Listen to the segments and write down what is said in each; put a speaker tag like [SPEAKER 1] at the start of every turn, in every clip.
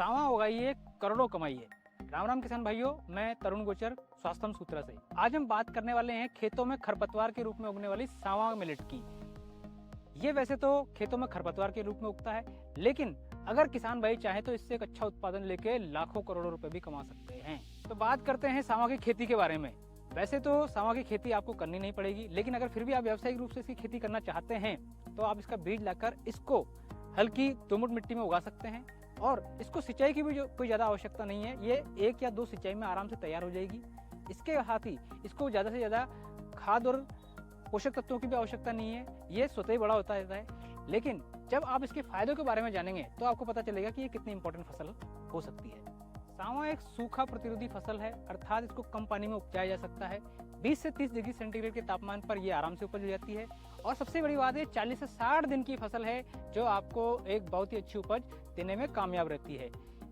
[SPEAKER 1] सावा उगाइए, करोड़ों कमाइए। राम राम किसान भाइयों, मैं तरुण गोचर स्वास्थ्यम सूत्रा से। आज हम बात करने वाले हैं खेतों में खरपतवार के रूप में उगने वाली सावा मिलेट की। ये वैसे तो खेतों में खरपतवार के रूप में उगता है, लेकिन अगर किसान भाई चाहे तो इससे एक अच्छा उत्पादन लेके लाखों करोड़ों रुपए भी कमा सकते हैं। तो बात करते हैं सावा की खेती के बारे में। वैसे तो सावा की खेती आपको करनी नहीं पड़ेगी, लेकिन अगर फिर भी आप व्यावसायिक रूप से इसकी खेती करना चाहते हैं तो आप इसका बीज लाकर इसको हल्की दोमट मिट्टी में उगा सकते हैं। और इसको सिंचाई की भी कोई ज़्यादा आवश्यकता नहीं है, ये 1 या 2 सिंचाई में आराम से तैयार हो जाएगी। इसके साथ ही इसको ज़्यादा से ज़्यादा खाद और पोषक तत्वों की भी आवश्यकता नहीं है, ये स्वतः ही बड़ा होता रहता है। लेकिन जब आप इसके फायदों के बारे में जानेंगे तो आपको पता चलेगा कि ये कितनी इंपॉर्टेंट फसल हो सकती है। सावा एक सूखा प्रतिरोधी फसल है, अर्थात इसको कम पानी में उपजाया जा सकता है। 20 से 30 डिग्री सेंटीग्रेड के तापमान पर ये आराम से उपज हो जाती है। और सबसे बड़ी बात है, 40 से 60 दिन की फसल है जो आपको एक बहुत ही अच्छी उपज देने में कामयाब रहती है।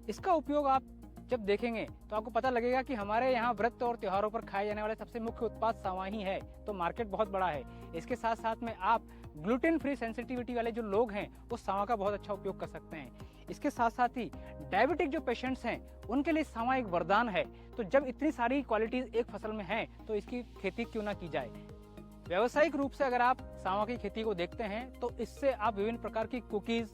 [SPEAKER 1] इसका उपयोग आप जब देखेंगे तो आपको पता लगेगा कि हमारे यहाँ व्रत और त्योहारों पर खाए जाने वाले सबसे मुख्य उत्पाद सावा ही है, तो मार्केट बहुत बड़ा है। इसके साथ साथ में आप ग्लूटेन फ्री सेंसिटिविटी वाले जो लोग हैं वो सावा का बहुत अच्छा उपयोग कर सकते हैं। इसके साथ साथ ही डायबिटिक जो पेशेंट्स हैं उनके लिए सावा एक वरदान है। तो जब इतनी सारी क्वालिटीज एक फसल में हैं तो इसकी खेती क्यों ना की जाए। व्यावसायिक रूप से अगर आप सावा की खेती को देखते हैं तो इससे आप विभिन्न प्रकार की कुकीज,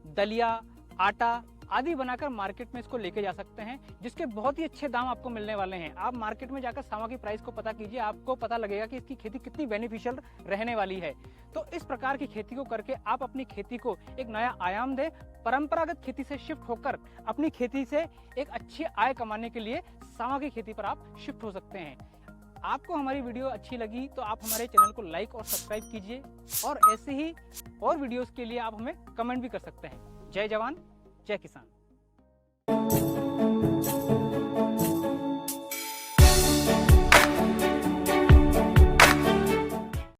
[SPEAKER 1] दलिया, आटा आदि बनाकर मार्केट में इसको लेके जा सकते हैं, जिसके बहुत ही अच्छे दाम आपको मिलने वाले हैं। आप मार्केट में जाकर सावा की प्राइस को पता कीजिए, आपको पता लगेगा कि इसकी खेती कितनी बेनिफिशियल रहने वाली है। तो इस प्रकार की खेती को करके आप अपनी खेती को एक नया आयाम दें, परंपरागत खेती से शिफ्ट होकर अपनी खेती से एक अच्छी आय कमाने के लिए सावा की खेती पर आप शिफ्ट हो सकते हैं। आपको हमारी वीडियो अच्छी लगी तो आप हमारे चैनल को लाइक और सब्सक्राइब कीजिए, और ऐसे ही और वीडियोस के लिए आप हमें कमेंट भी कर सकते हैं। जय जवान, जय किसान।